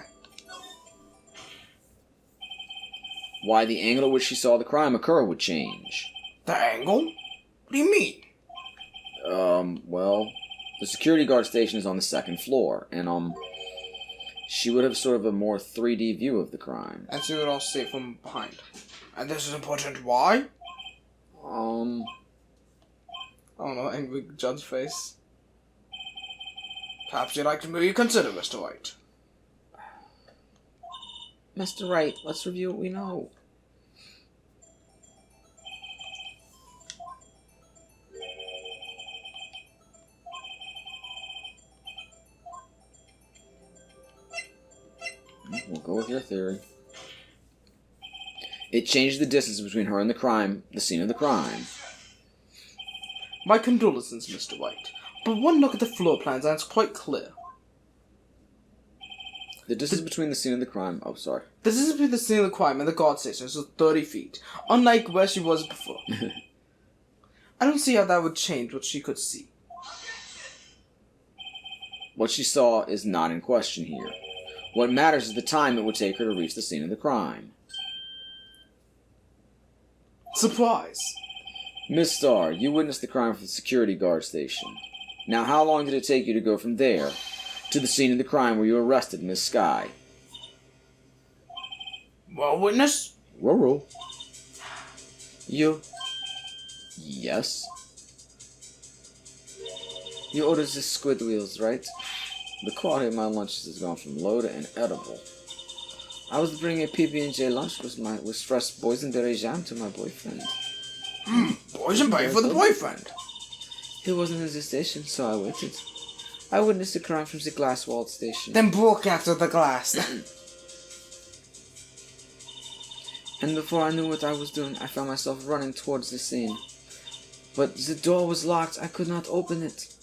Why the angle at which she saw the crime occur would change. The angle? What do you mean? Well, the security guard station is on the second floor, and, she would have sort of a more 3D view of the crime. And so you would all see it from behind. And this is important, why? I don't know, angry judge face. Perhaps you'd like to reconsider, Mr. Wright. Mr. Wright, let's review what we know. We'll go with your theory. It changed the distance between her and the scene of the crime. My condolences, Mr. Wright, but one look at the floor plans and it's quite clear. The distance between the scene of the crime... Oh, sorry. The distance between the scene of the crime and the guard station is 30 feet, unlike where she was before. I don't see how that would change what she could see. What she saw is not in question here. What matters is the time it would take her to reach the scene of the crime. Surprise! Miss Starr, you witnessed the crime from the security guard station. Now, how long did it take you to go from there to the scene of the crime where you arrested Miss Skye? Well, witness? Ruh-roh. You... Yes? You ordered the squid wheels, right? The quality of my lunches has gone from low to inedible. I was bringing a PB&J lunch with fresh boysenberry jam to my boyfriend. Boysenberry for the boyfriend. He wasn't at the station, so I waited. I witnessed the crime from the glass-walled station. Then broke after the glass. And before I knew what I was doing, I found myself running towards the scene. But the door was locked. I could not open it.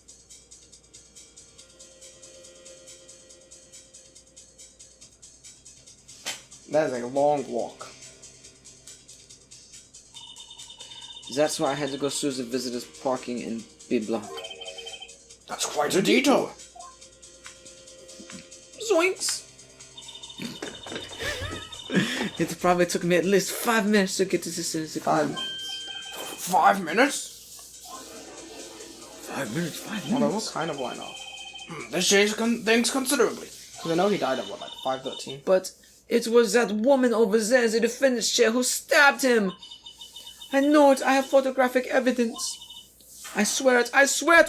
That is a long walk. That's why I had to go through the visitors' parking in B block. That's quite a detour. Zoinks! It probably took me at least 5 minutes to get to the city. 5 minutes. 5 minutes? 5 minutes, 5 Well, minutes. what kind of why not? This changed things considerably. Because I know he died at what, like 5:13? But it was that woman over there in the defendant's chair who stabbed him. I know it. I have photographic evidence. I swear it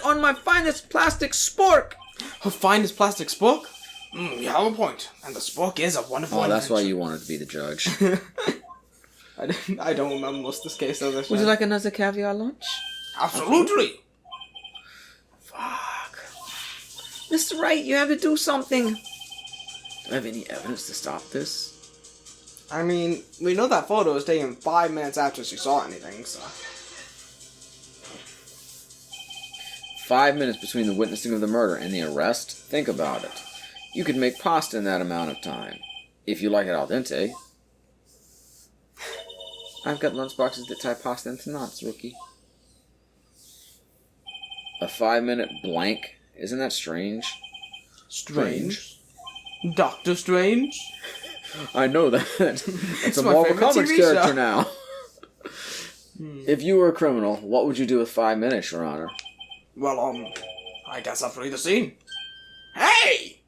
on my finest plastic spork. Her finest plastic spork? You have a point. And the spork is a wonderful Oh, that's why invention. you wanted to be the judge. I don't remember most of this case, though. Would you like another caviar lunch? Absolutely. Fuck. Mr. Wright, you have to do something. Do I have any evidence to stop this? I mean, we know that photo was taken 5 minutes after she saw anything, so... 5 minutes between the witnessing of the murder and the arrest? Think about it. You could make pasta in that amount of time. If you like it al dente. I've got lunchboxes that tie pasta into knots, rookie. A 5-minute blank? Isn't that strange? Strange? Doctor Strange? I know that. It's a my Marvel favorite Comics TV character show. now. If you were a criminal, what would you do with 5 minutes, Your Honor? Well, I guess I'll flee the scene. Hey!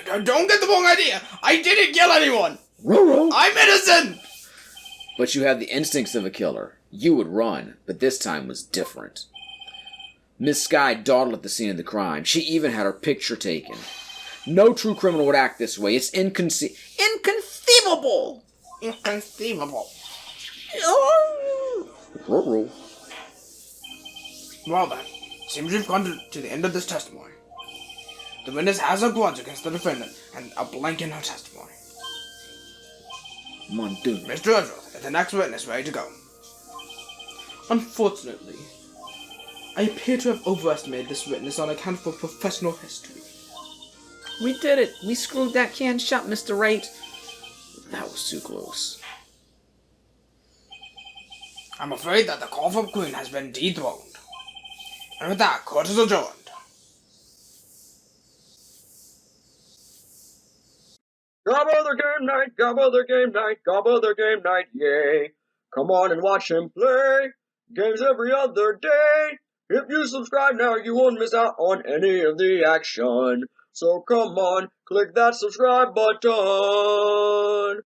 Don't get the wrong idea! I didn't kill anyone! Ruh-roh. I'm innocent! But you have the instincts of a killer. You would run, but this time was different. Miss Skye dawdled at the scene of the crime. She even had her picture taken. No true criminal would act this way. It's inconceivable! Inconceivable. Ruh-roh. Well then, seems we've gone to the end of this testimony. The witness has a grudge against the defendant, and a blank in her testimony. Mon Dieu. Mr. Ezra, is the next witness ready to go? Unfortunately, I appear to have overestimated this witness on account of her professional history. We did it. We screwed that can shut, Mr. Wright. That was too close. I'm afraid that the Corfu Queen has been dethroned. And with that, court is adjourned. Gabba the game night, Gabba the game night, Gabba the game night, yay. Come on and watch him play. Games every other day. If you subscribe now, you won't miss out on any of the action. So come on, click that subscribe button.